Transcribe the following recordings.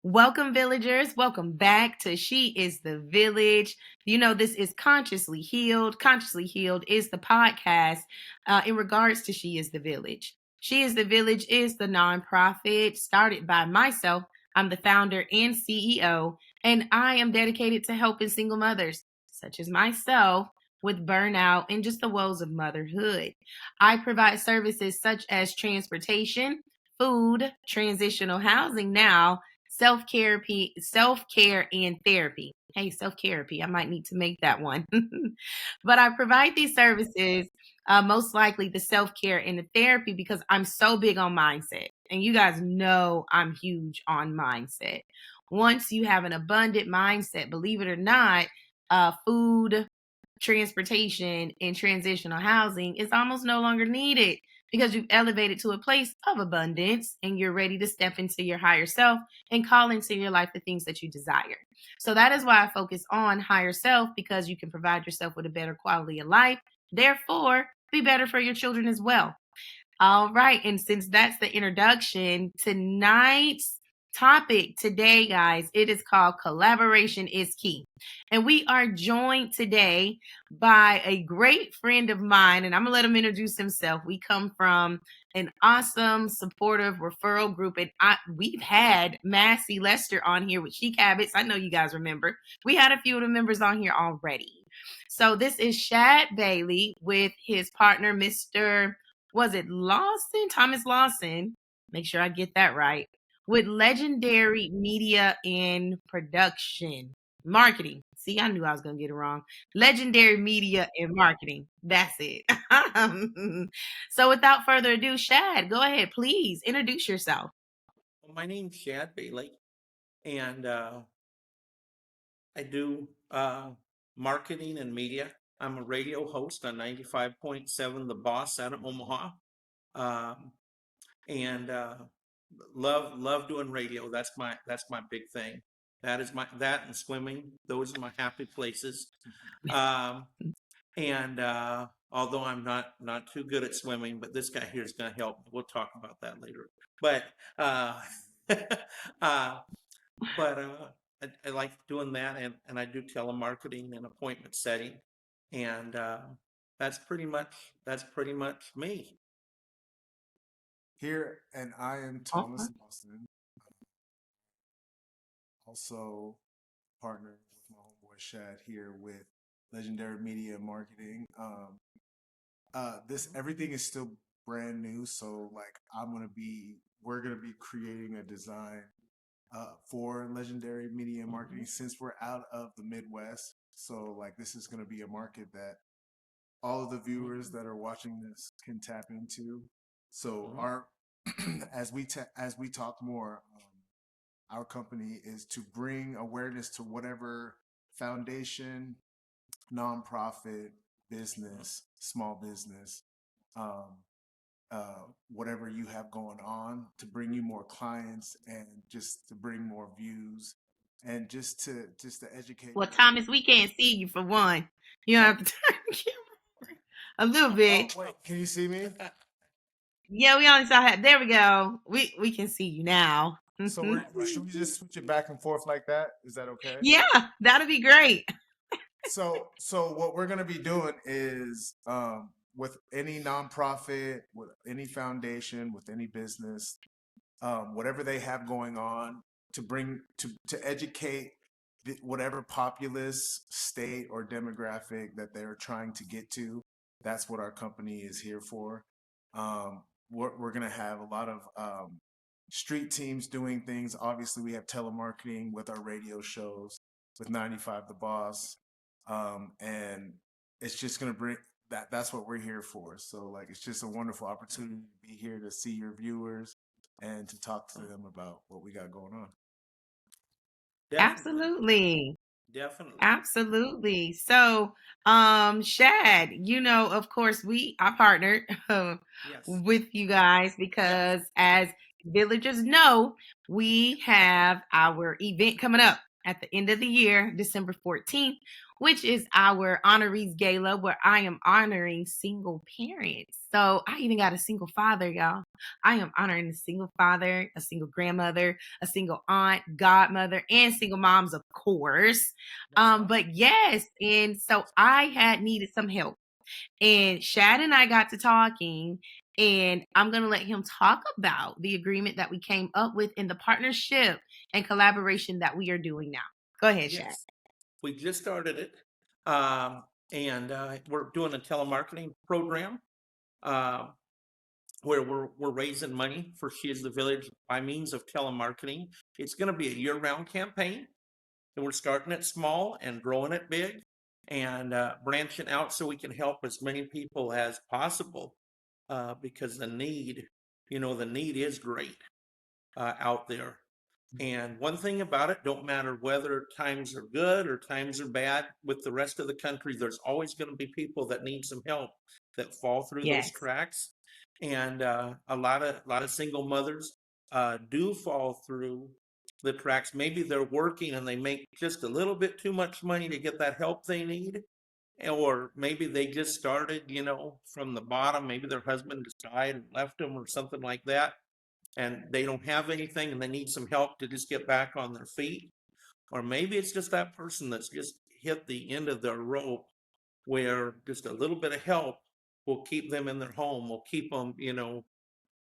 Welcome, villagers. Welcome back to She is the Village. This is Consciously Healed. Consciously Healed is the podcast in regards to She is the Village. She is the Village is the nonprofit started by myself. I'm the founder and CEO, and I am dedicated to helping single mothers, such as myself, with burnout and just the woes of motherhood. I provide services such as transportation, food, transitional housing now, self-care and therapy. Hey, self-therapy. I might need to make that one. But I provide these services, most likely the self-care and the therapy, because I'm so big on mindset. And you guys know I'm huge on mindset. Once you have an abundant mindset, believe it or not, food, transportation, and transitional housing is almost no longer needed because you've elevated to a place of abundance and you're ready to step into your higher self and call into your life the things that you desire. So that is why I focus on higher self, because you can provide yourself with a better quality of life. Therefore, be better for your children as well. All right. And since that's the introduction, tonight's topic today, guys, it is called Collaboration is Key. And we are joined today by a great friend of mine, and I'm going to let him introduce himself. We come from an awesome, supportive referral group, and we've had Massey Lester on here with Chic Habits. I know you guys remember. We had a few of the members on here already. So this is Shad Bailey with his partner, Mr. Was it Lawson? Thomas Lawson. Make sure I get that right. With Legendary Media and Production. Marketing. See, I knew I was going to get it wrong. Legendary Media and Marketing. That's it. So without further ado, Shad, go ahead. Please introduce yourself. Well, my name's Shad Bailey, and I do marketing and media. I'm a radio host on 95.7 The Boss out of Omaha, um, and love doing radio. That's my big thing. That and swimming. Those are my happy places. Um, and although I'm not too good at swimming, but this guy here is going to help. We'll talk about that later. But uh, uh, but I like doing that, and I do telemarketing and appointment setting, and that's pretty much that's pretty much me. Here, and I am Thomas Lawson, also partner with my homeboy Shad here with Legendary Media and Marketing. This everything is still brand new, so like we're gonna be creating a design for Legendary Media and Marketing since we're out of the Midwest. So like this is gonna be a market that all of the viewers that are watching this can tap into. So Mhm. our as we talk more, our company is to bring awareness to whatever foundation, nonprofit, business, small business, um, whatever you have going on, to bring you more clients and just to bring more views and just to educate. Well, Thomas, we can't see you for one. You Oh, have to turn the camera a little oh bit. wait, can you see me? Yeah, we only saw that. There we go. We can see you now. So should we just switch it back and forth like that? Is that okay? Yeah, that'll be great. So what we're gonna be doing is with any nonprofit, with any foundation, with any business, whatever they have going on, to bring to educate whatever populace, state, or demographic that they're trying to get to. That's what our company is here for. We're gonna have a lot of street teams doing things. Obviously, we have telemarketing with our radio shows with 95 The Boss, and it's just gonna bring that. That's what we're here for. So like, it's just a wonderful opportunity to be here to see your viewers and to talk to them about what we got going on. Definitely, Absolutely. definitely. Absolutely. So, Shad, of course, I partnered Yes, with you guys yes. because, as villagers know, we have our event coming up at the end of the year, December 14th, which is our honorees gala where I am honoring single parents. So I even got a single father, y'all. I am honoring a single father, a single grandmother, a single aunt, godmother, and single moms, of course. That's awesome. But yes, and so I had needed some help. And Shad and I got to talking, and I'm going to let him talk about the agreement that we came up with in the partnership and collaboration that we are doing now. Go ahead, Shad. Yes, we just started it, and we're doing a telemarketing program uh, where we're raising money for She is the Village by means of telemarketing. It's going to be a year-round campaign, and we're starting it small and growing it big, and branching out so we can help as many people as possible, because the need, the need is great out there. And one thing about it, don't matter whether times are good or times are bad with the rest of the country, there's always going to be people that need some help that fall through those Yes. cracks. And a lot of single mothers do fall through the cracks. Maybe they're working and they make just a little bit too much money to get that help they need. Or maybe they just started, from the bottom. Maybe their husband just died and left them or something like that, and they don't have anything and they need some help to just get back on their feet. Or maybe it's just that person that's just hit the end of their rope where just a little bit of help will keep them in their home, will keep them,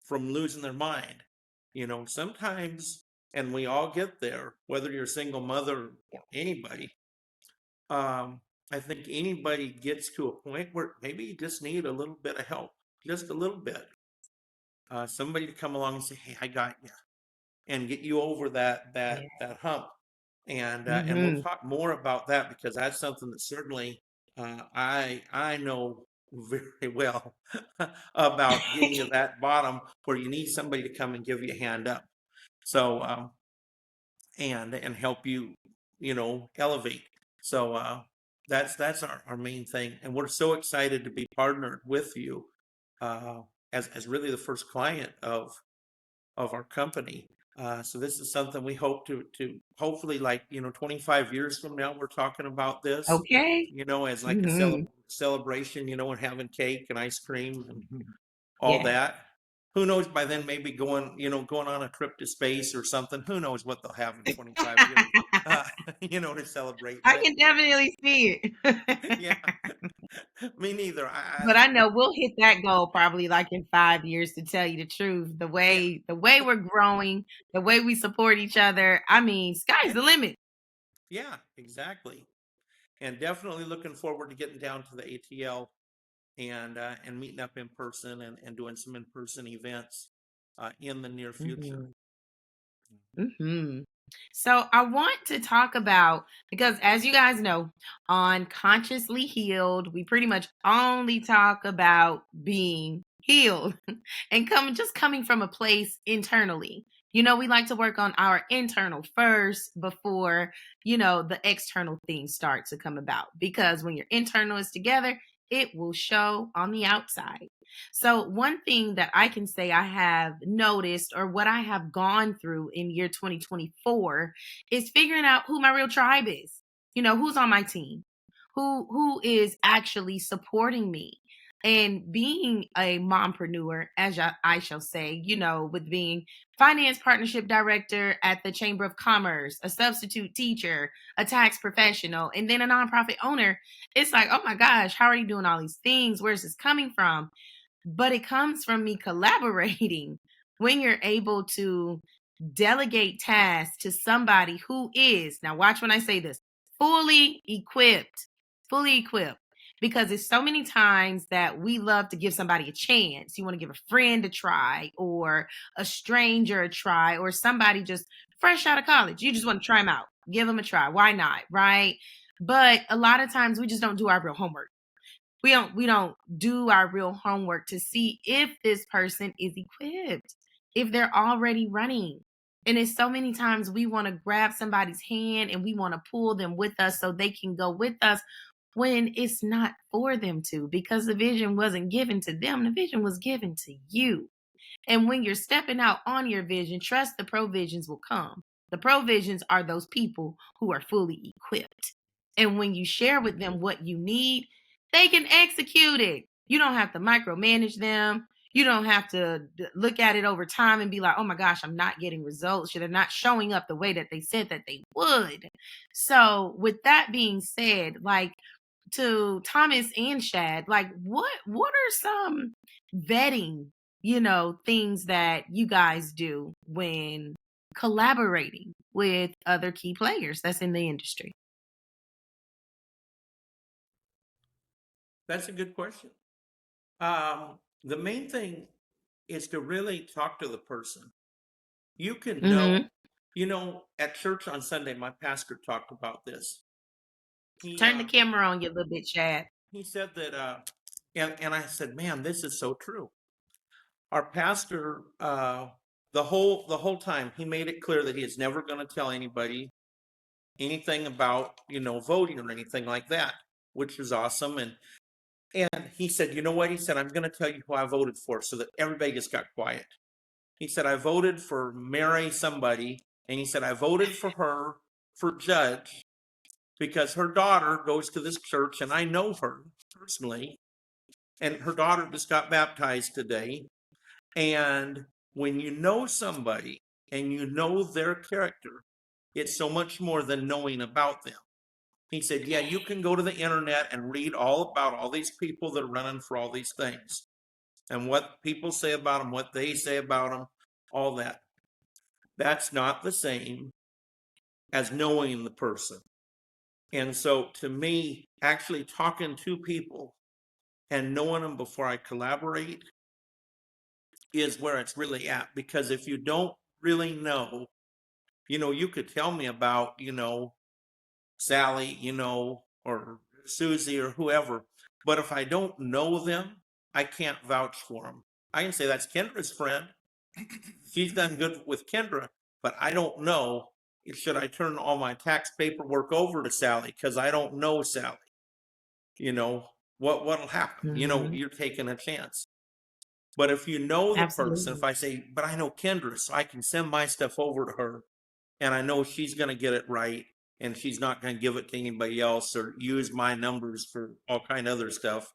from losing their mind. Sometimes, and we all get there, whether you're a single mother or anybody, I think anybody gets to a point where maybe you just need a little bit of help, just a little bit. Somebody to come along and say, "Hey, I got you," and get you over that hump. And we'll talk more about that because that's something that certainly I know very well about getting to that bottom where you need somebody to come and give you a hand up. So and help you, elevate. So that's our main thing, and we're so excited to be partnered with you as really the first client of our company. So this is something we hope to hopefully, like, 25 years from now, we're talking about this, Okay. as like a celebration, and having cake and ice cream and all Yeah. that. Who knows, by then maybe going on a trip to space or something. Who knows what they'll have in 25 years, to celebrate. I But can definitely see it. yeah, me neither. But I know we'll hit that goal probably like in 5 years, to tell you the truth. The Yeah, way we're growing, the way we support each other. I mean, sky's yeah, the limit. yeah, exactly. And definitely looking forward to getting down to the ATL and meeting up in person and doing some in-person events in the near future. Hmm. So I want to talk about, because as you guys know, on Consciously Healed, we pretty much only talk about being healed and coming from a place internally. We like to work on our internal first before, the external things start to come about. Because when your internal is together, it will show on the outside. So, one thing that I can say I have noticed, or what I have gone through in year 2024, is figuring out who my real tribe is. Who's on my team, who is actually supporting me, and being a mompreneur, as I shall say. With being finance partnership director at the Chamber of Commerce, a substitute teacher, a tax professional, and then a nonprofit owner. It's like, oh my gosh, how are you doing all these things? Where's this coming from? But it comes from me collaborating. When you're able to delegate tasks to somebody who is, now watch when I say this, fully equipped, fully equipped. Because it's so many times that we love to give somebody a chance. You want to give a friend a try, or a stranger a try, or somebody just fresh out of college. You just want to try them out. Give them a try. Why not? Right? But a lot of times we just don't do our real homework. We don't do our real homework to see if this person is equipped, if they're already running. And it's so many times we want to grab somebody's hand and we want to pull them with us so they can go with us, when it's not for them to, because the vision wasn't given to them. The vision was given to you. And when you're stepping out on your vision, trust the provisions will come. The provisions are those people who are fully equipped. And when you share with them what you need, they can execute it. You don't have to micromanage them. You don't have to look at it over time and be like, oh my gosh, I'm not getting results. They're not showing up the way that they said that they would. So, with that being said, like, to Thomas and Shad, like, what are some vetting, things that you guys do when collaborating with other key players that's in the industry? That's a good question. The main thing is to really talk to the person. You can Mm-hmm. at church on Sunday, my pastor talked about this. He Turn the camera on you a little bit, Shad. he said that, and I said, man, this is so true. Our pastor, the whole time, he made it clear that he is never going to tell anybody anything about voting or anything like that, which is awesome. And he said, you know what? He said, I'm going to tell you who I voted for, so that everybody just got quiet. He said, I voted for Mary somebody, and he said, I voted for her for judge because her daughter goes to this church, and I know her personally, and her daughter just got baptized today. And when you know somebody and you know their character, it's so much more than knowing about them. He said, yeah, you can go to the internet and read all about all these people that are running for all these things and what people say about them, what they say about them, all that. That's not the same as knowing the person. And so to me, actually talking to people and knowing them before I collaborate is where it's really at. Because if you don't really know, you could tell me about, Sally, or Susie or whoever. But if I don't know them, I can't vouch for them. I can say that's Kendra's friend. She's done good with Kendra, but I don't know. Should I turn all my tax paperwork over to Sally because I don't know Sally? What'll happen? Mm-hmm. You're taking a chance. But if you know the person, Absolutely. if I say, but I know Kendra, so I can send my stuff over to her, and I know she's going to get it right, and she's not going to give it to anybody else or use my numbers for all kind of other stuff.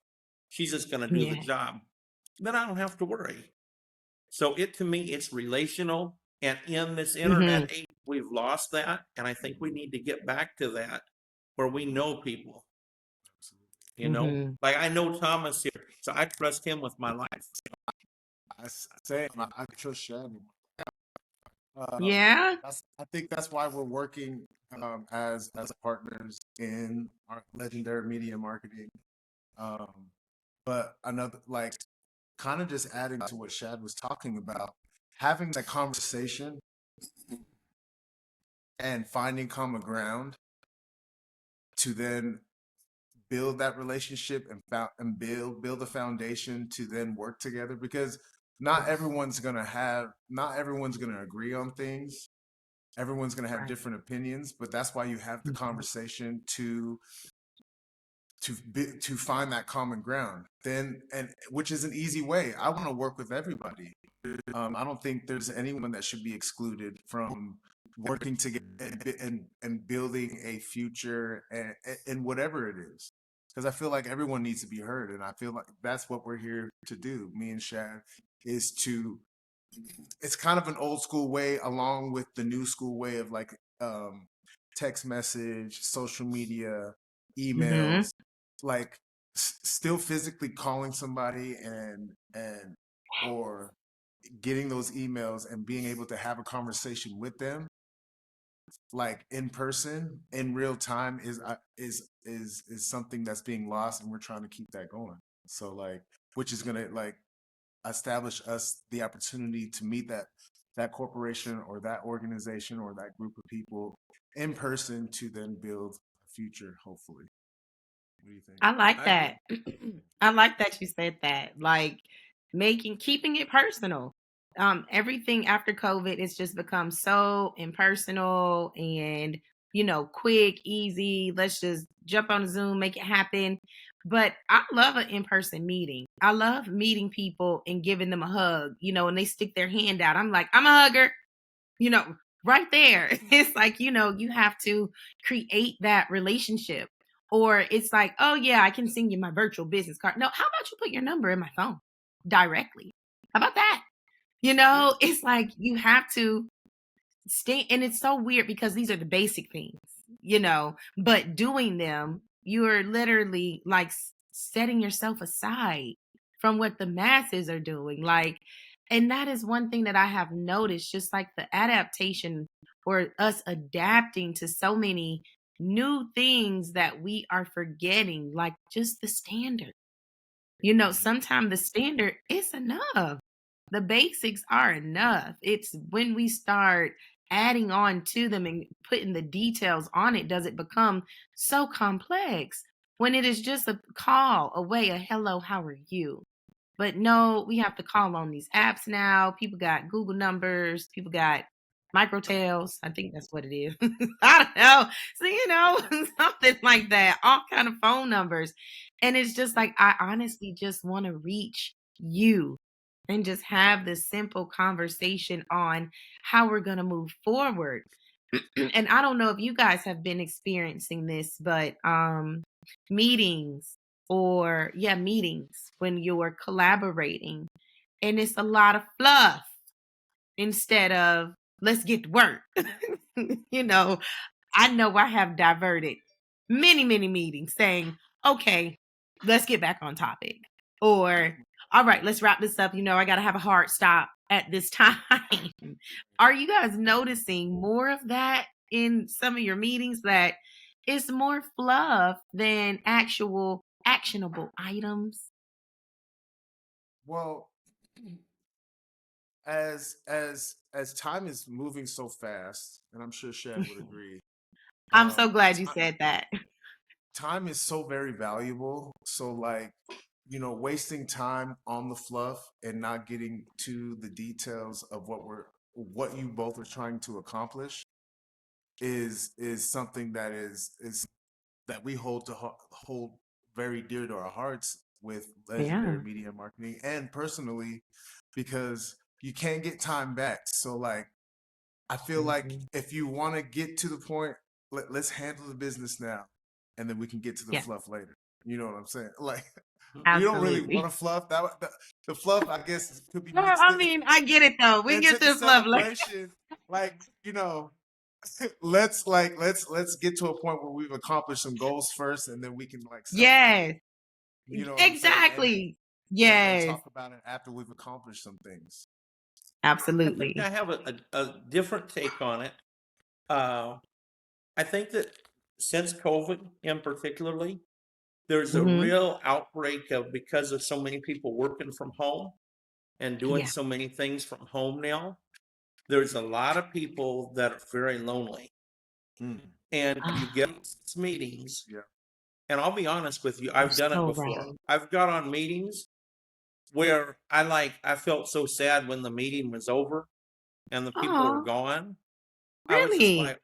She's just going to do the Yeah. job. Then I don't have to worry. So to me, it's relational. And in this Mm-hmm. internet age, we've lost that. And I think we need to get back to that where we know people, Mm-hmm. like I know Thomas here. So I trust him with my life. I trust Shad. Yeah. I think that's why we're working as partners in our legendary media marketing. But another, like, kind of just adding to what Shad was talking about, having that conversation and finding common ground to then build that relationship and build a foundation to then work together, because not everyone's gonna agree on things. Everyone's gonna have Right. different opinions, but that's why you have the conversation to find that common ground. Then, and which is an easy way. I want to work with everybody. I don't think there's anyone that should be excluded from working together and building a future and whatever it is. Because I feel like everyone needs to be heard, and I feel like that's what we're here to do. Me and Shad is to. It's kind of an old school way, along with the new school way of like text message, social media, Mm-hmm. emails, like still physically calling somebody or getting those emails and being able to have a conversation with them, like in person in real time, is something that's being lost, and we're trying to keep that going. So like, which is gonna like establish us the opportunity to meet that corporation or that organization or that group of people in person to then build a future, hopefully. What do you think? I like I that. agree. I like that you said that. Like, keeping it personal. Everything after COVID, it's just become so impersonal and, quick, easy. Let's just jump on a Zoom, make it happen. But I love an in-person meeting. I love meeting people and giving them a hug, and they stick their hand out. I'm like, I'm a hugger. right there. It's like, you have to create that relationship. Or it's like, oh, yeah, I can send you my virtual business card. No, how about you put your number in my phone directly? How about that? Yeah. It's like you have to stay. And it's so weird because these are the basic things, but doing them, you're literally like setting yourself aside from what the masses are doing. Like, and that is one thing that I have noticed, just like the adaptation or us adapting to so many new things that we are forgetting, like just the standard. Mhm. Sometimes the standard is enough. The basics are enough. It's when we start adding on to them and putting the details on it, does it become so complex when it is just a call away, a hello, how are you? But no, we have to call on these apps now. People got Google numbers, people got microtails. I think that's what it is. I don't know. So, something like that. All kind of phone numbers. And it's just like I honestly just want to reach you and just have this simple conversation on how we're going to move forward. And I don't know if you guys have been experiencing this, but meetings meetings when you're collaborating and it's a lot of fluff instead of let's get to work. you know, I know I have diverted many, many meetings saying, okay, let's get back on topic. Or, all right, let's wrap this up. I got to have a hard stop at this time. Are you guys noticing more of that in some of your meetings, that it's more fluff than actual actionable items? Well, as time is moving so fast, and I'm sure Shad would agree, I'm so glad you ti- said that. time is so very valuable. So like, wasting time on the fluff and not getting to the details of what you both are trying to accomplish is something that is that we hold very dear to our hearts with legendary Yeah. media marketing and personally, because you can't get time back. So like, I feel like Mhm. if you want to get to the point, let's handle the business now, and then we can get to the Yeah, fluff later. You know what I'm saying? Like, we don't really want absolutely. to fluff. The fluff, I guess, could be No, mixed I mean, I get it though. We can into get the to the fluff later. celebration. Like, let's get to a point where we've accomplished some goals first, and then we can like celebrate. Yes, You know what I'm saying? exactly. And Yes, talk about it after we've accomplished some things. I think I absolutely. have a different take on it. Uh, I think that since COVID, in particularly, there's a Hmm. real outbreak of, because of so many people working from home and doing Yeah. so many things from home now, there's a lot of people that are very lonely. Mm, And you Ah, get these meetings, yeah. and I'll be honest with you, you're I've done it so before. right. I've got on meetings where I felt so sad when the meeting was over and the people were Oh, gone. I was just really? like,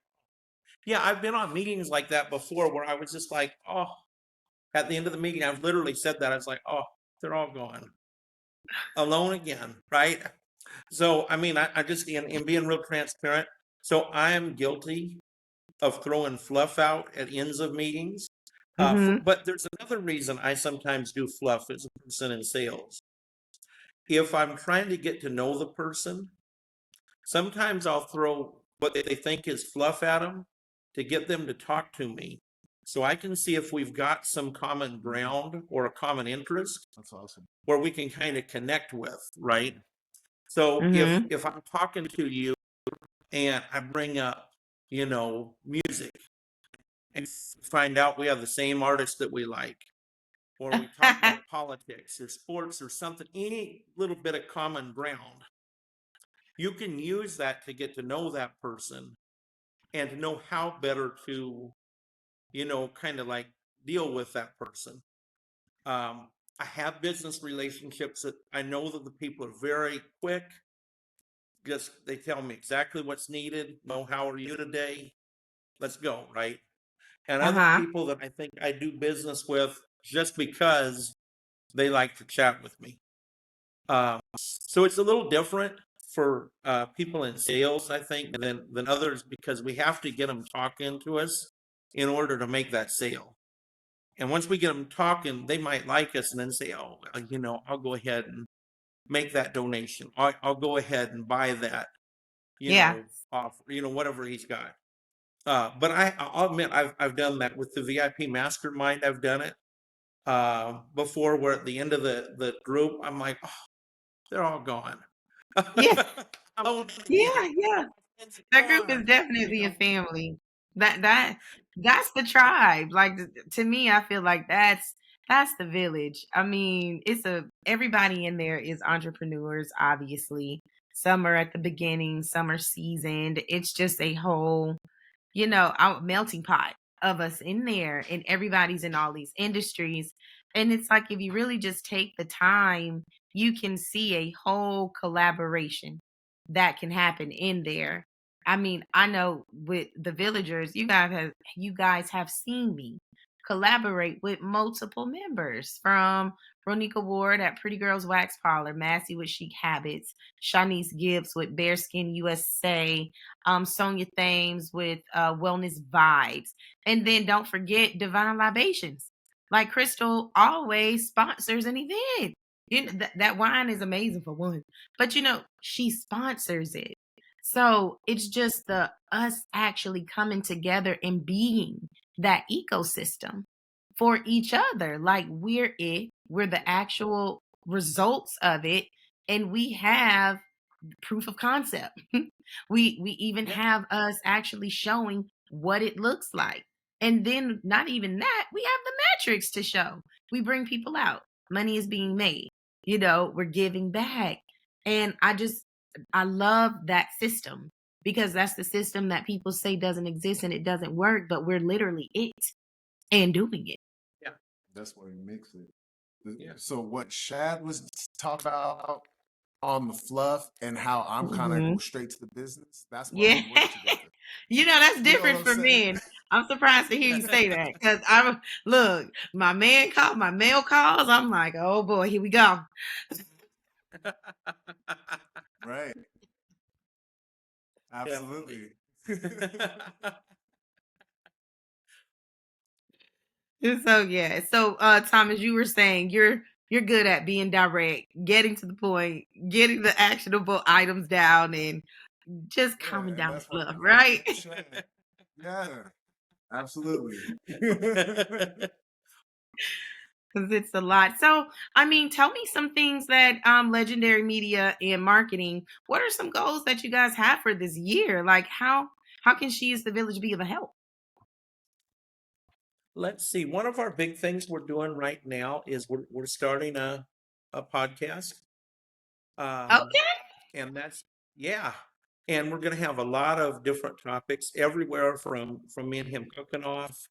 yeah, I've been on meetings like that before where I was just like, oh, at the end of the meeting, I've literally said that. I was like, oh, they're all gone. Alone again, right? So, I mean, I just, in being real transparent, so I am guilty of throwing fluff out at ends of meetings. Hmm. But there's another reason I sometimes do fluff as a person in sales. If I'm trying to get to know the person, sometimes I'll throw what they think is fluff at them to get them to talk to me. So I can see if we've got some common Mhm. ground or a common interest That's awesome. where we can kind of connect with, right? So Hmm. if I'm talking to you and I bring up, music, and find out we have the same artists that we like, or we talk about politics or sports or something, any little bit of common ground, you can use that to get to know that person and to know how better to, kind of like deal with that person. I have business relationships that I know that the people are very quick. Just they tell me exactly what's needed. No, how are you today? Let's go, right? And other Uh-huh. people that I think I do business with just because they like to chat with me. So it's a little different. for people in sales, I think, than others, because we have to get them talking to us in order to make that sale. And once we get them talking, they might like us and then say, "Oh, I'll go ahead and make that donation. I'll go ahead and buy that, Yeah. off, whatever he's got." But I'll admit I've done that with the VIP mastermind. I've done it before, where at the end of the group, I'm like, "Oh, they're all gone." Yeah. I'm alone Yeah. again. Yeah. It's That group is gone, definitely a family. That's the tribe. Like to me, I feel like that's the village. I mean, everybody in there is entrepreneurs, obviously. Some are at the beginning, some are seasoned. It's just a whole, our melting pot of us in there, and everybody's in all these industries. And it's like if you really just take the time, you can see a whole collaboration that can happen in there. I mean, I know with the villagers, you guys have seen me collaborate with multiple members, from Ronika Ward at Pretty Girls Wax Parlor, Massey with Chic Habits, Shanice Gibbs with Bearskin USA, Sonia Thames with Wellness Vibes, and then don't forget Divine Libations. Like Crystal always sponsors an event. That wine is amazing for one, but she sponsors it. So it's just the us actually coming together and being that ecosystem for each other. Like we're the actual results of it, and we have proof of concept. We even Yeah, have us actually showing what it looks like. And then not even that, we have the metrics to show. We bring people out. Money is being made. We're giving back. And I love that system, because that's the system that people say doesn't exist and it doesn't work, but we're literally it and doing it. yeah, That's where you mix it. yeah. So what Shad was talking about on the fluff and how I'm kind of Hmm. go straight to the business, that's why Yeah. we work together. That's You know what different I'm for saying? men. I'm surprised to hear you say that, because look, my male calls. I'm like, oh boy, here we go. Right. Definitely. Absolutely. So yeah. So Thomas, you were saying you're good at being direct, getting to the point, getting the actionable items down, and just Yeah, calming and down the that's why fluff, we work right? with Shad. Yeah, absolutely. Because it's a lot. So, I mean, tell me some things that Legendary Media and Marketing. What are some goals that you guys have for this year? Like, how can She Is the Village be of a help? Let's see. One of our big things we're doing right now is we're starting a podcast. Um, Okay. and that's, yeah. And we're going to have a lot of different topics, everywhere from me and him cooking off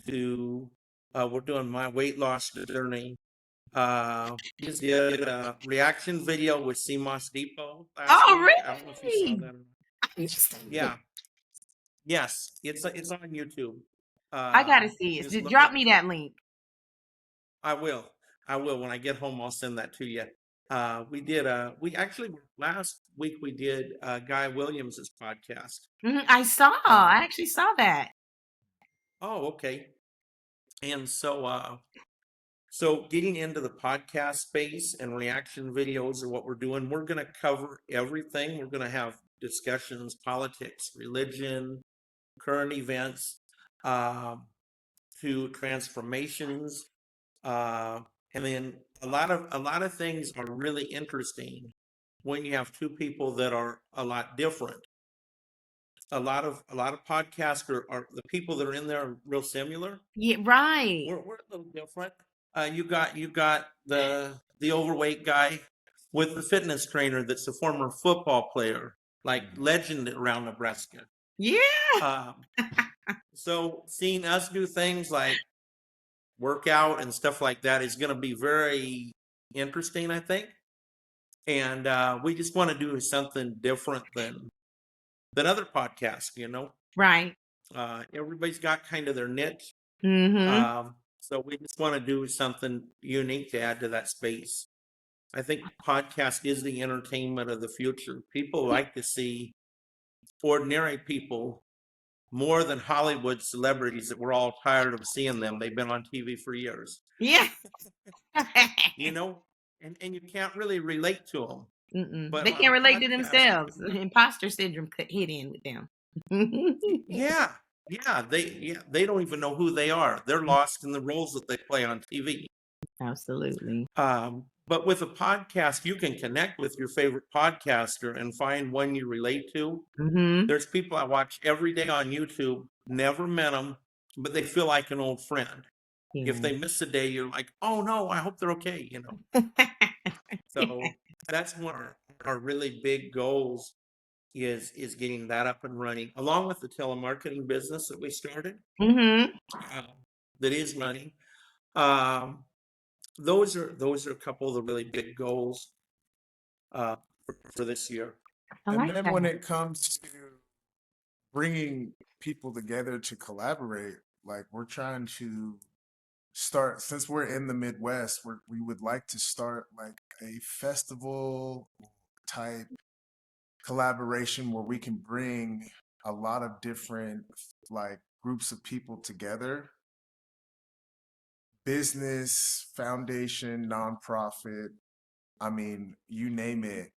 to we're doing my weight loss journey. Just did a reaction video with CMOS Depot last Oh, week. I don't know if you saw really? that or not. Yeah. Yes, it's on YouTube. I gotta see it. Just look Drop up. me that link. I will. I will. When I get home, I'll send that to you. We actually, last week we did Guy Williams's podcast. I saw. I Um, actually saw that. oh, okay. And so getting into the podcast space and reaction videos are what we're doing. We're going to cover everything. We're going to have discussions, politics, religion, current events, um, to transformations, uh, and then a lot of things are really interesting when you have two people that are a lot different. A lot of podcasts are the people that are in there are real similar. Yeah, right. We're a little different. You got the overweight guy with the fitness trainer that's a former football player, like legend around Nebraska. Yeah. Um, so seeing us do things like workout and stuff like that is going to be very interesting, I think. And we just want to do something different than other podcasts. Right. Everybody's got kind of their niche. Mm-hmm. So we just want to do something unique to add to that space. I think podcast is the entertainment of the future. People like to see ordinary people more than Hollywood celebrities that we're all tired of seeing them. They've been on TV for years, Yeah. you know, and you can't really relate to them. But They on a can't relate to podcast, themselves. Imposter syndrome could hit in with them. yeah, they don't even know who they are. They're lost in the roles that they play on TV. Absolutely. But with a podcast, you can connect with your favorite podcaster and find one you relate to. Mm-hmm. There's people I watch every day on YouTube, never met them, but they feel like an old friend. Yeah. If they miss a day, you're like, oh no, I hope they're okay, you know. So that's one of our really big goals is getting that up and running, along with the telemarketing business that we started, Mm-hmm. that is running. Um, those are a couple of the really big goals for this year. I And like then that. when it comes to bringing people together to collaborate, like we're trying to start, since we're in the Midwest, we would like to start like a festival type collaboration where we can bring a lot of different like groups of people together, business, foundation, nonprofit, I mean, you name it,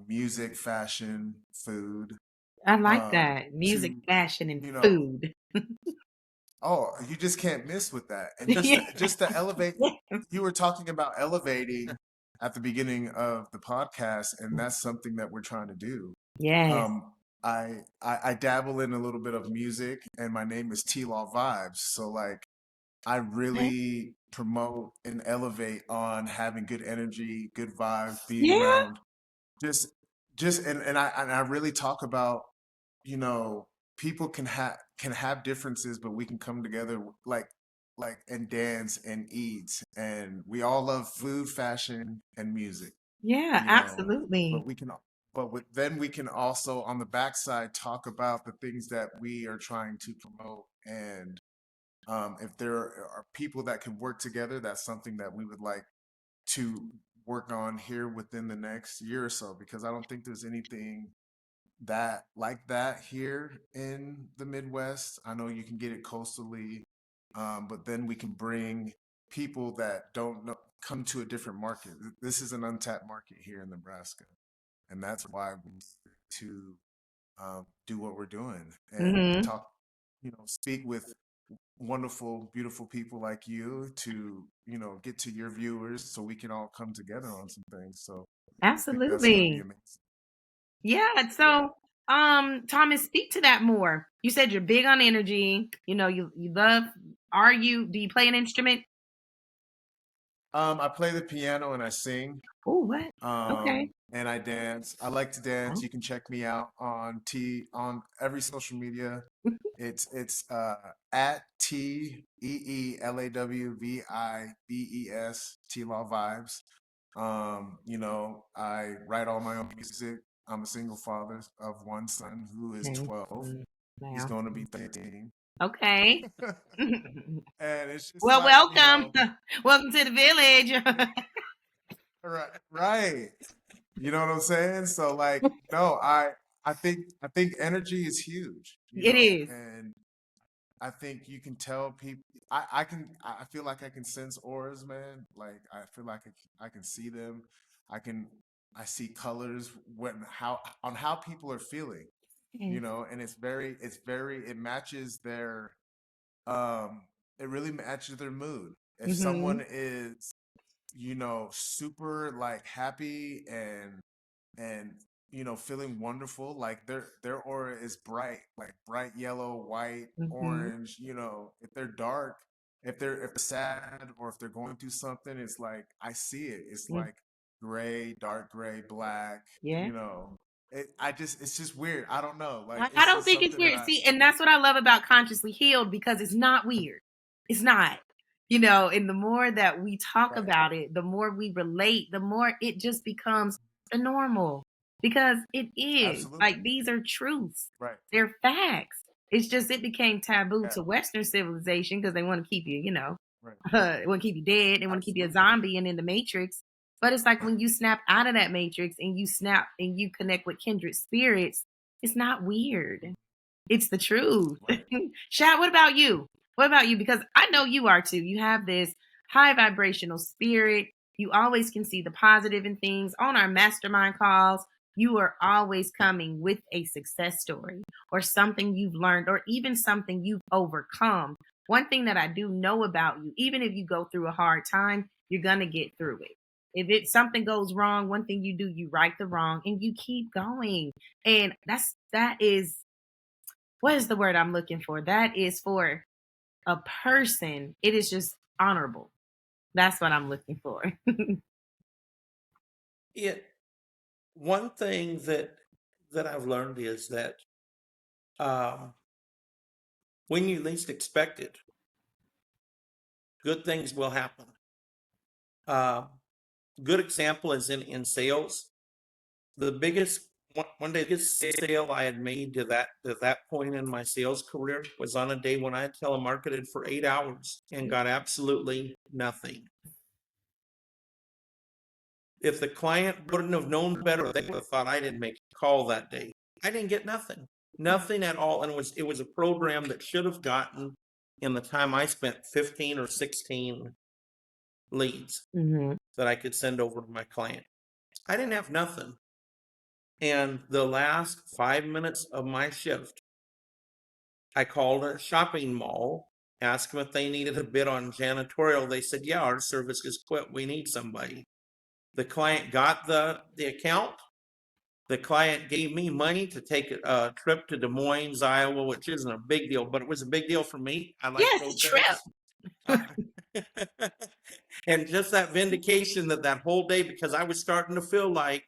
music, fashion, food, I like that. Music, to, fashion, and you know, food. oh, you just can't miss with that. And Yeah. just to elevate, you were talking about elevating at the beginning of the podcast, and that's something that we're trying to do. Yes. I dabble in a little bit of music, and my name is T Law Vibes. So like I really promote and elevate on having good energy, good vibes, being Yeah. around just and I really talk about, you know, people can have differences, but we can come together like and dance and eat, and we all love food, fashion, and music, Yeah, you know. absolutely. But we can then we can also on the backside talk about the things that we are trying to promote, and if there are people that can work together, that's something that we would like to work on here within the next year or so, because I don't think there's anything that like that here in the Midwest. I know you can get it coastally, but then we can bring people that don't know, come to a different market. This is an untapped market here in Nebraska, and that's why we need to do what we're doing and Mm-hmm. talk, you know, speak with wonderful, beautiful people like you to, you know, get to your viewers so we can all come together on some things. So I think that's going to be Absolutely. amazing. Yeah. Yeah. So, Thomas, speak to that more. You said you're big on energy. You know, you love. Do you play an instrument? I play the piano and I sing, Oh, what? Okay. and I dance. I like to dance. Oh. You can check me out on every social media. It's at TEELAWVIBES T Law Vibes. You know, I write all my own music. I'm a single father of one son who is Okay. 12. He's Wow. going to be 13. Okay. And it's just Well, like, you welcome. know, Welcome to the village. right, right. You know what I'm saying? So like, no, I think energy is huge, you It know, is. and I think you can tell people. I feel like I can sense auras, man. Like I feel like I can see them. I can I see colors when how on how people are feeling, you Yes. know, and it's very it matches their um it really matches their mood. If Mm-hmm. someone is, you know, super like happy and you know feeling wonderful, like their aura is bright, like bright yellow, white, Mm-hmm. orange, you know. If they're dark, if they're sad or if they're going through something, it's like I see it, it's Mm. like gray, dark gray, black, Yeah. you know. It's just weird, I don't know, like I it's don't just think it's something that weird. I See, and that's what I love about Consciously Healed because it's not weird. It's not. You know, and the more that we talk right, about it, the more we relate, the more it just becomes the normal because it is. absolutely, Like these are truths. right, They're facts. It's just it became taboo yeah, to Western civilization because they want to keep you, you know, right, they want to keep you dead. They want to keep you a absolutely, zombie and in the Matrix. But it's like when you snap out of that matrix and you snap and you connect with kindred spirits, it's not weird. It's the truth. Right. Shad, what about you? What about you? Because I know you are too. You have this high vibrational spirit. You always can see the positive in things. On our mastermind calls, you are always coming with a success story or something you've learned or even something you've overcome. One thing that I do know about you, even if you go through a hard time, you're going to get through it. If something goes wrong, one thing you do, you right the wrong and you keep going. And that is, what is the word I'm looking for? That is for a person. It is just honorable. That's what I'm looking for. It one thing that I've learned is that um, when you least expect it, good things will happen. Uh, Good example is in sales. The biggest one day, the biggest sale I had made to that point in my sales career was on a day when I had telemarketed for 8 hours and got absolutely nothing. If the client wouldn't have known better, they would have thought I didn't make a call that day. I didn't get nothing at all, and it was a program that should have gotten in the time I spent 15 or 16 leads Mhm. that I could send over to my client. I didn't have nothing. And the last 5 minutes of my shift, I called a shopping mall, asked them if they needed a bid on janitorial. They said, yeah, our service is quit. We need somebody. The client got the account. The client gave me money to take a trip to Des Moines, Iowa, which isn't a big deal, but it was a big deal for me. I like Yes, road a trip. trips. And just that vindication that whole day, because I was starting to feel like,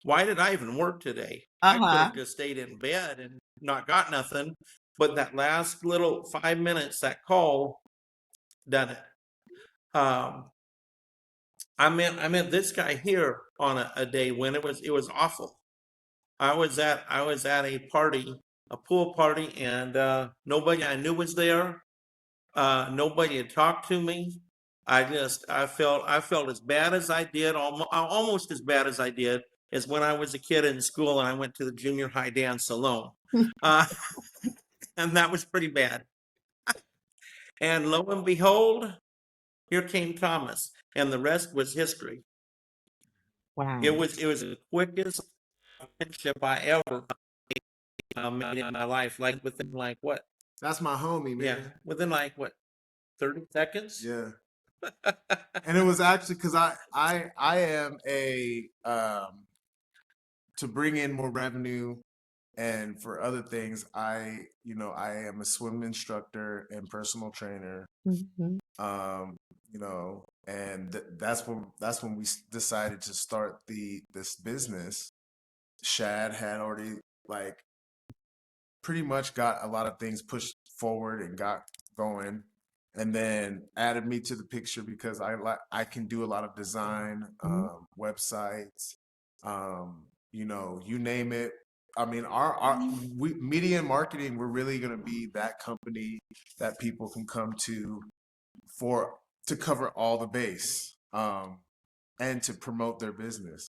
why did I even work today? I could Uh-huh. have just stayed in bed and not got nothing. But that last little 5 minutes, that call done it. I met this guy here on a day when it was awful. I was at a party, a pool party, and nobody I knew was there. Nobody had talked to me. I felt as bad as I did, almost as bad as I did as when I was a kid in school and I went to the junior high dance alone. Uh, and that was pretty bad. And lo and behold, here came Thomas, and the rest was history. Wow. It was the quickest friendship I ever made in my life. Like within like what? That's my homie, Yeah, man. within like what, 30 seconds? Yeah. And it was actually because I am a to bring in more revenue and for other things, I am a swim instructor and personal trainer. Mhm. And that's when we decided to start this business. Shad had already like pretty much got a lot of things pushed forward and got going, and then added me to the picture because I can do a lot of design, websites, you name it. I mean, we media and marketing, we're really going to be that company that people can come for to cover all the base, and to promote their business.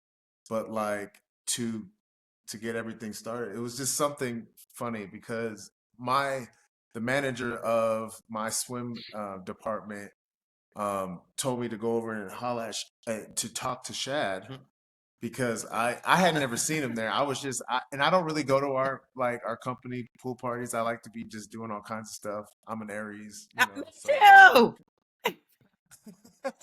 But like to get everything started, it was just something funny because the manager of my swim department told me to go over and holla to talk to Shad because I had never seen him there. I was and I don't really go to our company pool parties. I like to be just doing all kinds of stuff. I'm an Aries, Me so too.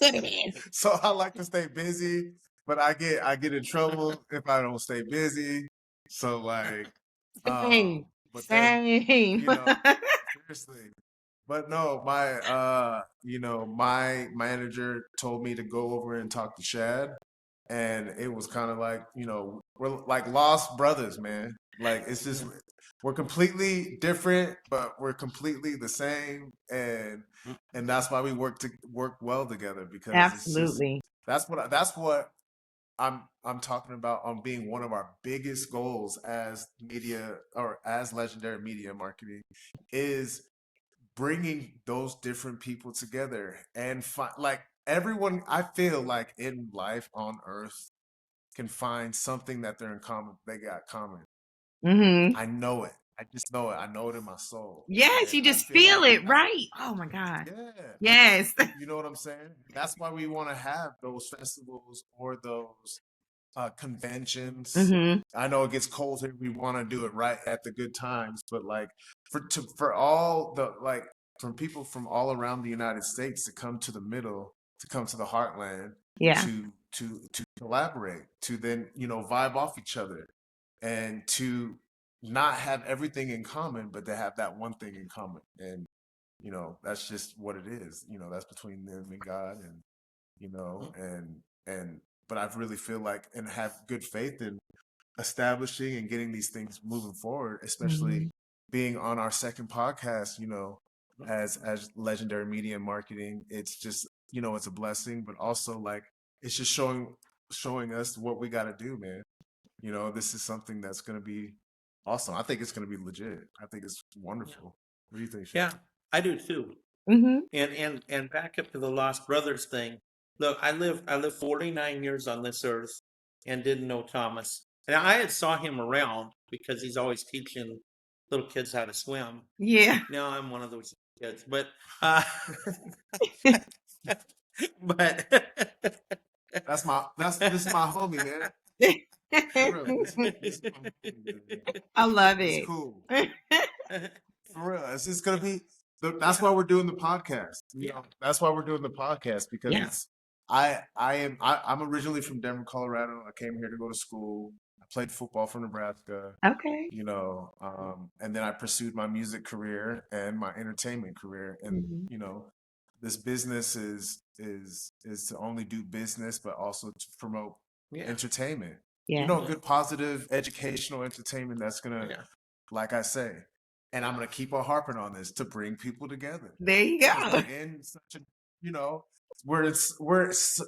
It is. so I like to stay busy, but I get in trouble if I don't stay busy. So like, Same. but then Same. seriously, but no, my manager told me to go over and talk to Shad, and it was kind of like we're like lost brothers, man. Like it's just we're completely different, but we're completely the same, and that's why we work well together because it's just Absolutely. that's what I'm talking about on being one of our biggest goals as media or as legendary media marketing is bringing those different people together and like everyone, I feel like in life on earth can find something that they're in common, they got common. Mm-hmm. I know it. I just know it. I know it in my soul. Yes, And you I just feel feel like it, that's, right? Oh my God. yeah. Yes. You know what I'm saying? That's why we want to have those festivals or those conventions. Mm-hmm. I know it gets cold here. We want to do it right at the good times, but like for all the like from people from all around the United States to come to the middle, to come to the heartland, Yeah. to collaborate, to then vibe off each other, and to not have everything in common, but to have that one thing in common. And that's just what it is. That's between them and God, and and but I really feel like and have good faith in establishing and getting these things moving forward, Mm-hmm. especially being on our second podcast, as legendary media and marketing. It's just, it's a blessing, but also like it's just showing us what we got to do, man. This is something that's going to be awesome. I think it's going to be legit. I think it's wonderful. What do you think, Shad? Yeah, I do too. Mm-hmm. And back up to the Lost Brothers thing. Look, I lived 49 years on this earth and didn't know Thomas. And I had saw him around because he's always teaching little kids how to swim. Yeah. Now I'm one of those kids, but uh, but This is my homie, man. For real. This is my homie, man. I love It's it. cool. For real. It's just gonna be that's why we're doing the podcast. Yeah. That's why we're doing the podcast, because Yeah. it's I'm originally from Denver, Colorado. I came here to go to school. I played football for Nebraska, Okay. and then I pursued my music career and my entertainment career. And Mm-hmm. this business is to only do business, but also to promote Yeah. entertainment. Yeah. Good positive educational entertainment that's gonna, Yeah. like I say, and I'm gonna keep on harping on this, to bring people together. There you Because go. we're in such a,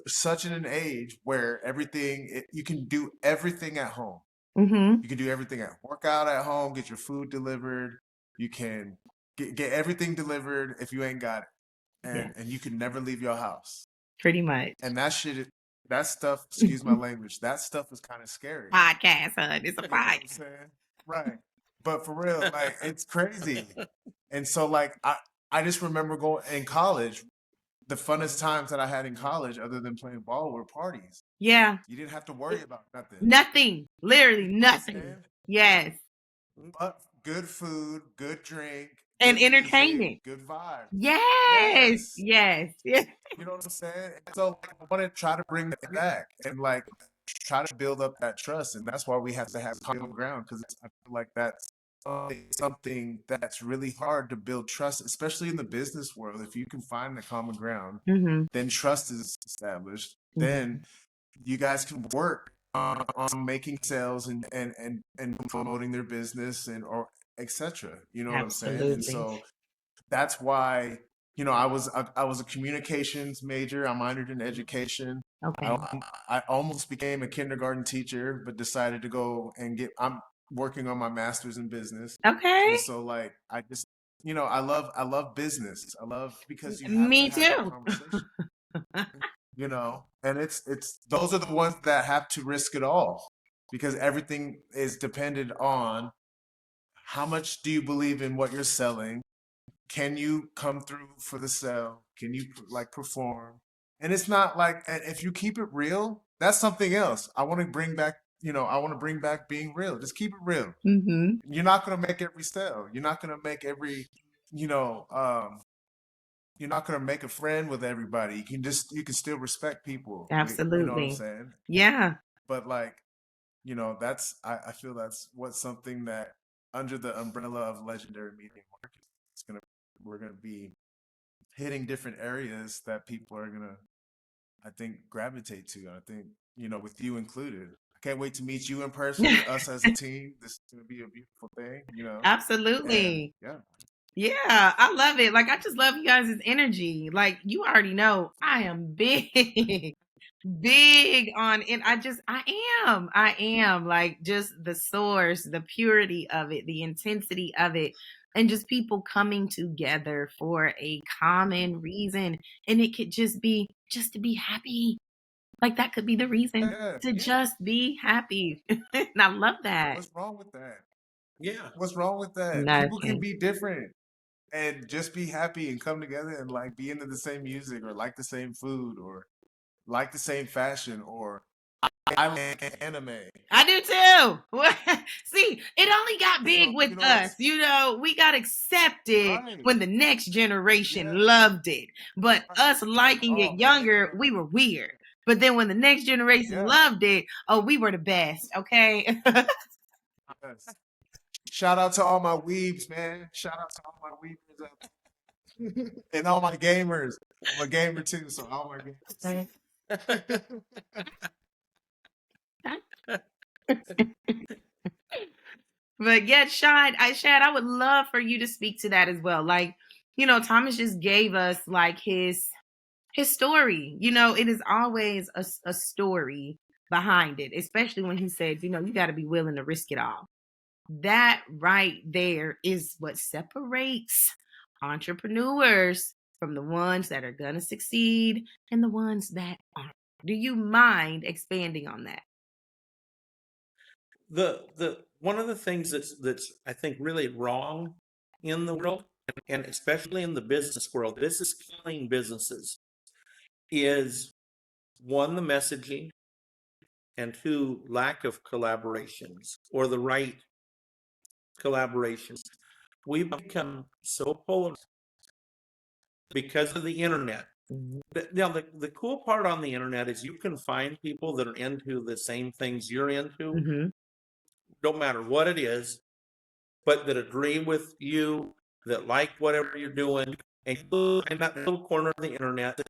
such in an age where you can do everything at home. Mm-hmm. You can do everything work out at home, get your food delivered. You can get everything delivered if you ain't got it, Yeah. and you can never leave your house. Pretty much. And that stuff, excuse my language, that stuff is kind of scary. Podcast, son. It's a You know what I'm podcast. saying? Right. But for real, like, it's crazy. And so, like, I just remember going in college, the funnest times that I had in college, other than playing ball, were parties. Yeah. You didn't have to worry about nothing. Nothing. Literally You know what I'm nothing. saying? Yes. But good food, good drink, And good music, entertainment. good vibe. Yes. Yes. Yes. You know what I'm saying? So I want to try to bring that back and like try to build up that trust, and that's why we have to have common ground, because I feel like that's something that's really hard to build trust, especially in the business world. If you can find the common ground, Mm-hmm. then trust is established. Mhm. Then you guys can work on making sales and promoting their business and or etc. You know what I'm saying? And Absolutely. so that's why I was a communications major. I minored in education. Okay. I almost became a kindergarten teacher, but decided to go and I'm working on my master's in business. Okay. And so like I just I love business. I love, because you have Me to have that too. conversation. And it's those are the ones that have to risk it all, because everything is dependent on how much do you believe in what you're selling. Can you come through for the sale? Can you like perform? And it's not like, and if you keep it real, that's something else. I want to bring back, I want to bring back being real. Just keep it real. Mm-hmm. You're not going to make every sale. You're not going to make every, you're not going to make a friend with everybody. You can still respect people. Absolutely. You know what I'm saying? Yeah. But like, I feel that's what's something that under the umbrella of legendary media marketing, we're gonna be hitting different areas that people are gonna, I think, gravitate to. And I think, with you included. I can't wait to meet you in person, us as a team. This is gonna be a beautiful thing, Absolutely. And, yeah. Yeah, I love it. Like, I just love you guys' energy. Like, you already know I am big, big on it. I am like just the source, the purity of it, the intensity of it. and just people coming together for a common reason. And it could just be just to be happy. Like that could be the reason Yeah, to just be happy. And I love that. what's wrong with that? Yeah. What's wrong with that? People can Nothing. be different and just be happy and come together and like be into the same music or like the same food or like the same fashion or I like anime. I do too. See, it only got big So, with you know, us. You know, we got accepted right. when the next generation Yeah. loved it. But us liking Oh it man. younger, we were weird. But then when the next generation Yeah. loved it, oh, we were the best. Okay. Yes. Shout out to all my weebs, man. Shout out to all my weebers out there. And all my gamers. I'm a gamer too, so all my gamers. But yeah, Shad, I would love for you to speak to that as well. Like, you know, Thomas just gave us like his story. You know, it is always a story behind it, especially when he said, you know, you got to be willing to risk it all. That right there is what separates entrepreneurs from the ones that are going to succeed and the ones that aren't. Do you mind expanding on that? The one of the things that's I think really wrong in the world, and especially in the business world, this is killing businesses, is one, the messaging, and two, lack of collaborations or the right collaborations. We've become so polarized because of the internet. Now, the cool part on the internet is you can find people that are into the same things you're into, Mm-hmm. don't matter what it is, but that agree with you, that like whatever you're doing, and in that little corner of the internet,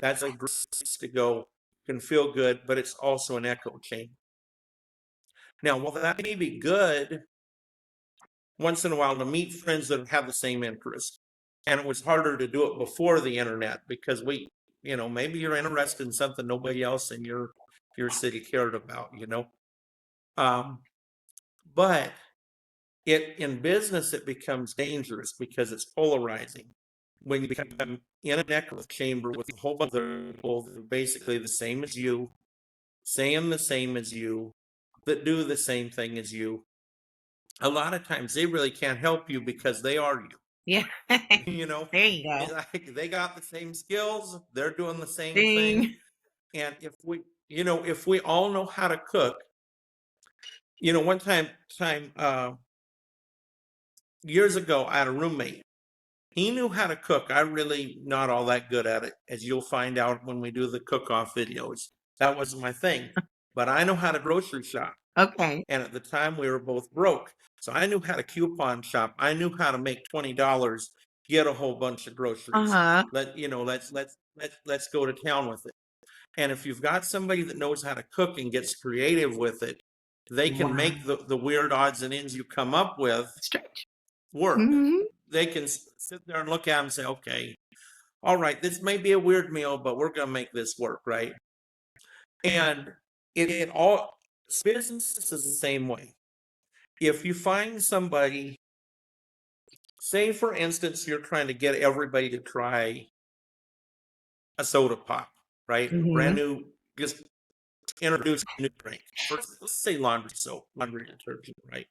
that's a great place to go. You can feel good, but it's also an echo chamber. Now, while that may be good once in a while to meet friends that have the same interest, and it was harder to do it before the internet because maybe you're interested in something nobody else in your city cared about, um, but in business it becomes dangerous because it's polarizing when you become in an echo chamber with a whole bunch of people that are basically the same as you, saying the same as you, that do the same thing as you. A lot of times they really can't help you because they are you. Yeah. you know There you go. like they got the same skills, they're doing the same thing. Ding. And if we all know how to cook, one time years ago I had a roommate. He knew how to cook. I really not all that good at it, as you'll find out when we do the cook-off videos. That wasn't my thing. But I know how to grocery shop. Okay. And at the time we were both broke. So I knew how to coupon shop. I knew how to make $20, get a whole bunch of groceries. Uh-huh. Let's go to town with it. And if you've got somebody that knows how to cook and gets creative with it, they can make the weird odds and ends you come up with Stretch. work. Mm-hmm. They can sit there and look at them and say, okay, all right, this may be a weird meal, but we're going to make this work, right? And it all, business is the same way. If you find somebody, say for instance, you're trying to get everybody to try a soda pop, right? A brand new, just introduce a new drink. First, let's say laundry soap, laundry detergent, right?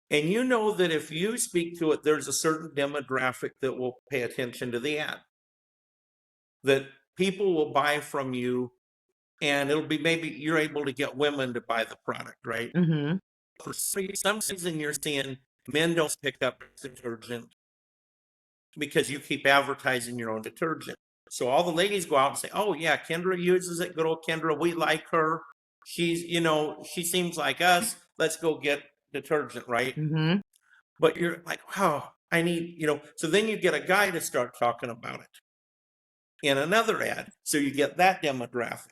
And you know that if you speak to it, there's a certain demographic that will pay attention to the ad, that people will buy from you, and it'll be maybe you're able to get women to buy the product, right? Mm-hmm. For some reason, you're seeing men don't pick up detergent because you keep advertising your own detergent. So all the ladies go out and say, oh, yeah, Kendra uses it. Good old Kendra. We like her. She seems like us. Let's go get detergent, right? Mm-hmm. But you're like, wow, I need, so then you get a guy to start talking about it in another ad. So you get that demographic.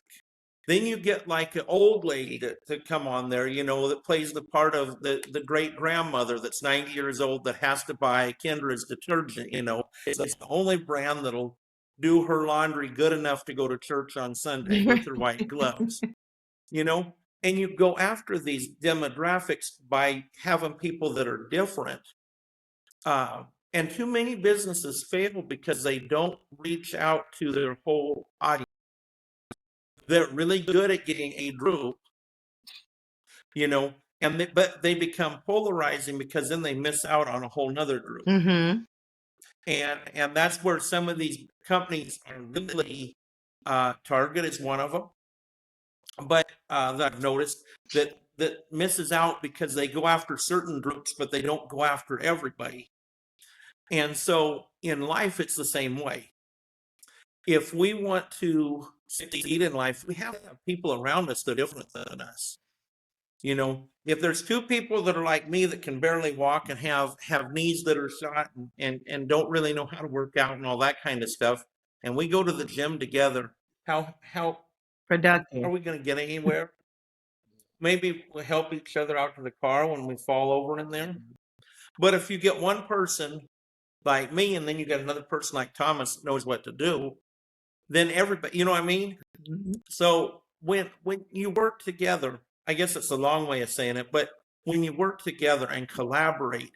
Then you get like an old lady to come on there, that plays the part of the great grandmother that's 90 years old that has to buy Kendra's detergent. It's the only brand that'll do her laundry good enough to go to church on Sunday with her white gloves, and you go after these demographics by having people that are different And too many businesses fail because they don't reach out to their whole audience. They're really good at getting a group, but they become polarizing because then they miss out on a whole nother group. Mm-hmm. And that's where some of these companies are really, Target is one of them, but that I've noticed that misses out because they go after certain groups, but they don't go after everybody. And so in life, it's the same way. If we want to succeed in life, we have to have people around us that are different than us. If there's two people that are like me that can barely walk and have knees that are shot and don't really know how to work out and all that kind of stuff, and we go to the gym together, how Productive. are we going to get anywhere? Maybe we'll help each other out to the car when we fall over in there. But if you get one person like me and then you got another person like Thomas that knows what to do, then everybody, you know what I mean? Mm-hmm. So when you work together, I guess it's a long way of saying it, but when you work together and collaborate,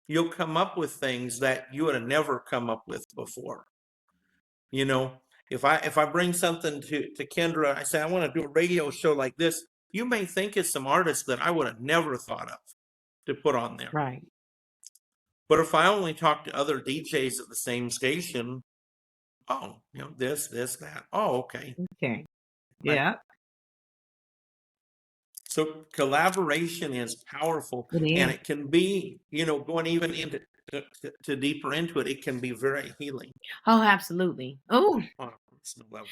you'll come up with things that you would have never come up with before. If I bring something to Kendra, I say I want to do a radio show like this, you may think it's some artists that I would have never thought of to put on there. Right. But if I only talk to other DJs at the same station, oh, this, that. Oh, okay. Okay. Yeah. So collaboration is powerful, It and is. it can be, going even into to deeper into it, it can be very healing Oh, absolutely. Oh, on a personal level.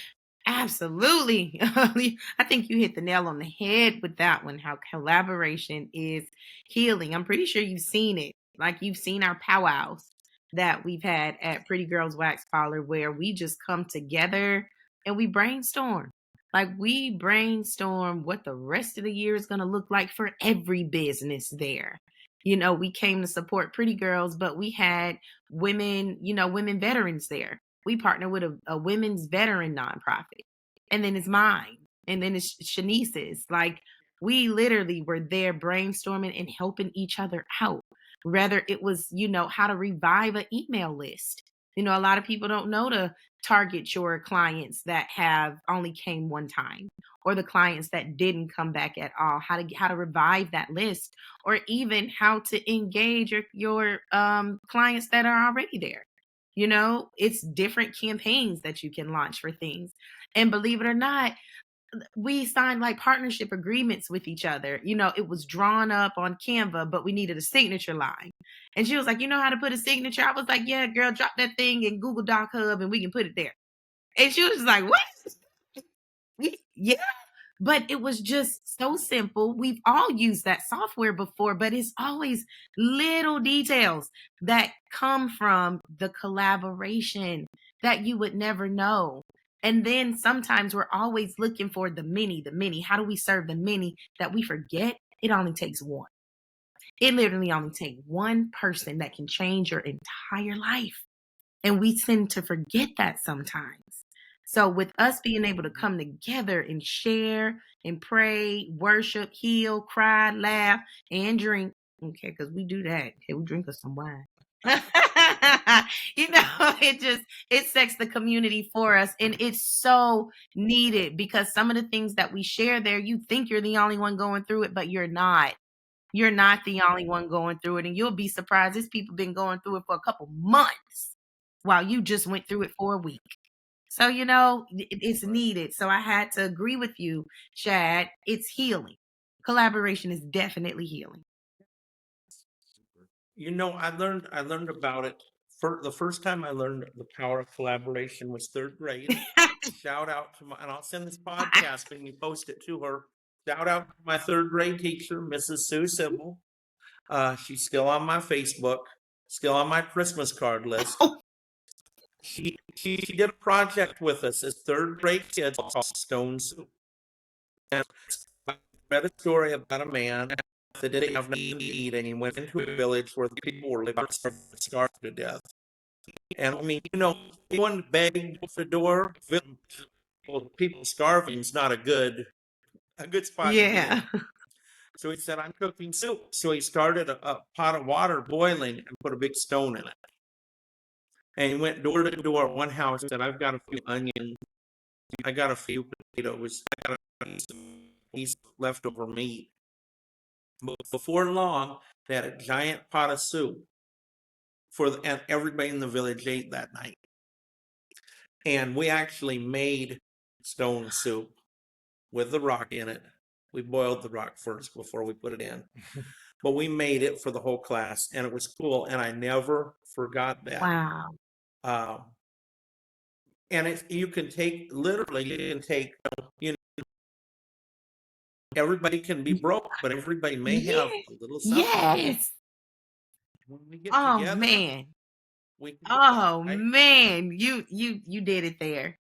absolutely. I think you hit the nail on the head with that one, how collaboration is healing. I'm pretty sure you've seen it. Like you've seen our powwows that we've had at Pretty Girls Wax Parlor where we just come together and we brainstorm. Like we brainstorm what the rest of the year is going to look like for every business there. We came to support Pretty Girls, but we had women, women veterans there. We partner with a women's veteran nonprofit. And then it's mine. And then it's Shanice's. Like we literally were there brainstorming and helping each other out. Whether it was, how to revive an email list. A lot of people don't know to target your clients that have only came one time or the clients that didn't come back at all, how to revive that list, or even how to engage your clients that are already there. It's different campaigns that you can launch for things. And believe it or not, we signed like partnership agreements with each other. It was drawn up on Canva, but we needed a signature line. And she was like, you know how to put a signature? I was like, yeah, girl, drop that thing in Google Doc Hub and we can put it there. And she was just like, what? Yeah. But it was just so simple. We've all used that software before, but it's always little details that come from the collaboration that you would never know. And then sometimes we're always looking for the many. How do we serve the many that we forget? It only takes one. It literally only takes one person that can change your entire life. And we tend to forget that sometimes. So, with us being able to come together and share and pray, worship, heal, cry, laugh, and drink. Okay, because we do that. Okay, we drink us some wine. It sets the community for us. And it's so needed because some of the things that we share there, you think you're the only one going through it, but you're not. You're not the only one going through it. And you'll be surprised. These people been going through it for a couple months while you just went through it for a week. So, it's needed. So I had to agree with you, Shad. It's healing. Collaboration is definitely healing. I learned about it. For the first time I learned the power of collaboration was third grade. Shout out to and I'll send this podcast and you post it to her. Shout out to my third grade teacher, Mrs. Sue Sybil. She's still on my Facebook, still on my Christmas card list. She did a project with us as third grade kids called Stone Soup. And I read a story about a man that didn't have nothing to eat, and he went into a village where the people were living starved to death. And I mean, one begging at the door, people starving is not a good spot to be in. So he said, I'm cooking soup. So he started a pot of water boiling and put a big stone in it. And he went door to door. One house said, I've got a few onions. I got a few potatoes. I got some piece of leftover meat. But before long, they had a giant pot of soup and everybody in the village ate that night. And we actually made stone soup with the rock in it. We boiled the rock first before we put it in. But we made it for the whole class, and it was cool, and I never forgot that. Wow. And you can take, everybody can be broke, but everybody may have a little something. Yes. When we get Oh together, man. we can do Oh that, right? man. You did it there.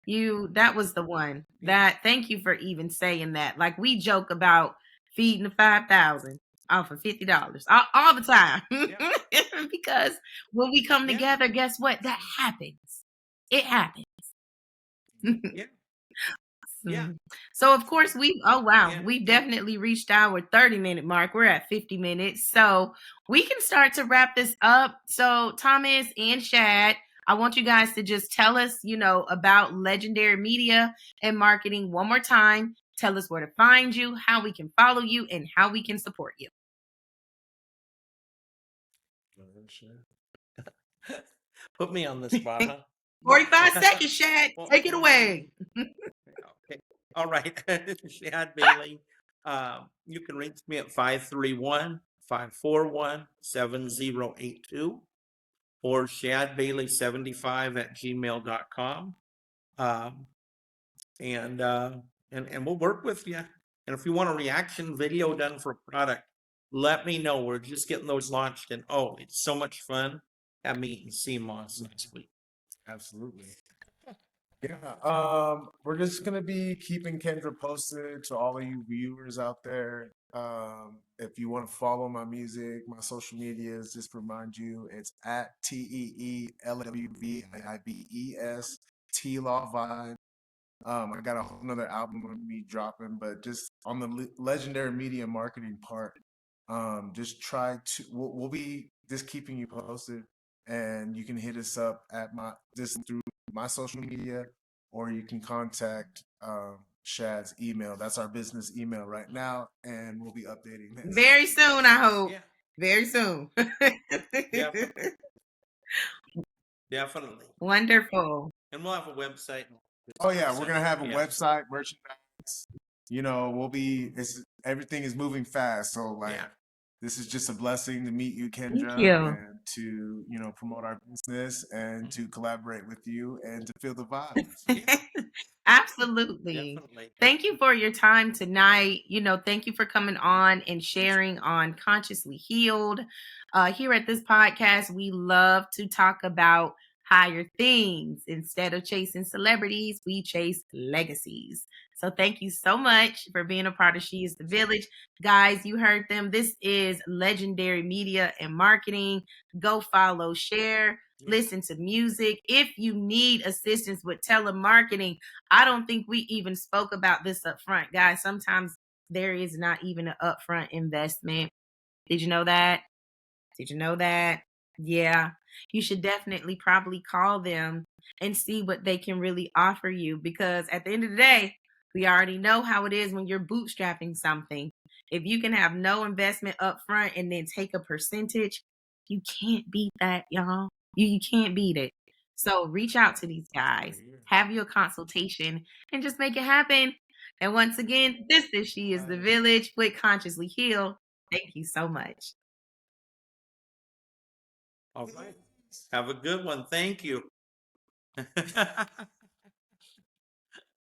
That was the one. Yeah. Thank you for even saying that. Like, we joke about feeding the 5,000 off of $50 all the time. Yeah. Because when we come Yeah. together, guess what? That happens. It happens. Yeah. Yeah. So of course And we definitely reached our 30-minute mark. We're at 50 minutes. So we can start to wrap this up. So Thomas and Shad, I want you guys to just tell us, about Legendary Media and Marketing one more time. Tell us where to find you, how we can follow you, and how we can support you. Put me on the spot, huh? 45 seconds, Shad. Well, Take it away. Okay. All right. Shad Bailey. You can reach me at 531-541-7082 or shadbailey75@gmail.com. And we'll work with you. And if you want a reaction video done for a product, let me know. We're just getting those launched, and it's so much fun at meeting CMOS next week. Absolutely. Yeah. We're just gonna be keeping Kendra posted to all of you viewers out there. If you want to follow my music, my social medias, just remind you, it's at TEELWVIBES T-Law Vibe. I got a whole nother album of me dropping, but just on the Legendary Media Marketing part, just try to. We'll be just keeping you posted, and you can hit us up at through my social media, or you can contact Shad's email. That's our business email right now, and we'll be updating this Very soon, I hope. Yeah. Very soon. Definitely. Wonderful. And we'll have a website. Oh yeah, we're gonna have a website, merchandise. Everything is moving fast, so this is just a blessing to meet you, Kendra, and to promote our business and to collaborate with you and to feel the vibes. Absolutely. Definitely. Thank you for your time tonight. Thank you for coming on and sharing on Consciously Healed. Here at this podcast, we love to talk about higher things. Instead of chasing celebrities, we chase legacies. So thank you so much for being a part of She is the Village. Guys, you heard them. This is Legendary Media and Marketing. Go follow, share, listen to music. If you need assistance with telemarketing, I don't think we even spoke about this up front, guys. Sometimes there is not even an upfront investment. Did you know that? Yeah. You should definitely probably call them and see what they can really offer you, because at the end of the day, we already know how it is when you're bootstrapping something. If you can have no investment up front and then take a percentage, you can't beat that, y'all. You can't beat it. So reach out to these guys, have your consultation, and just make it happen. And once again, this is She is the Village with Consciously Healed. Thank you so much. All right. Have a good one. Thank you.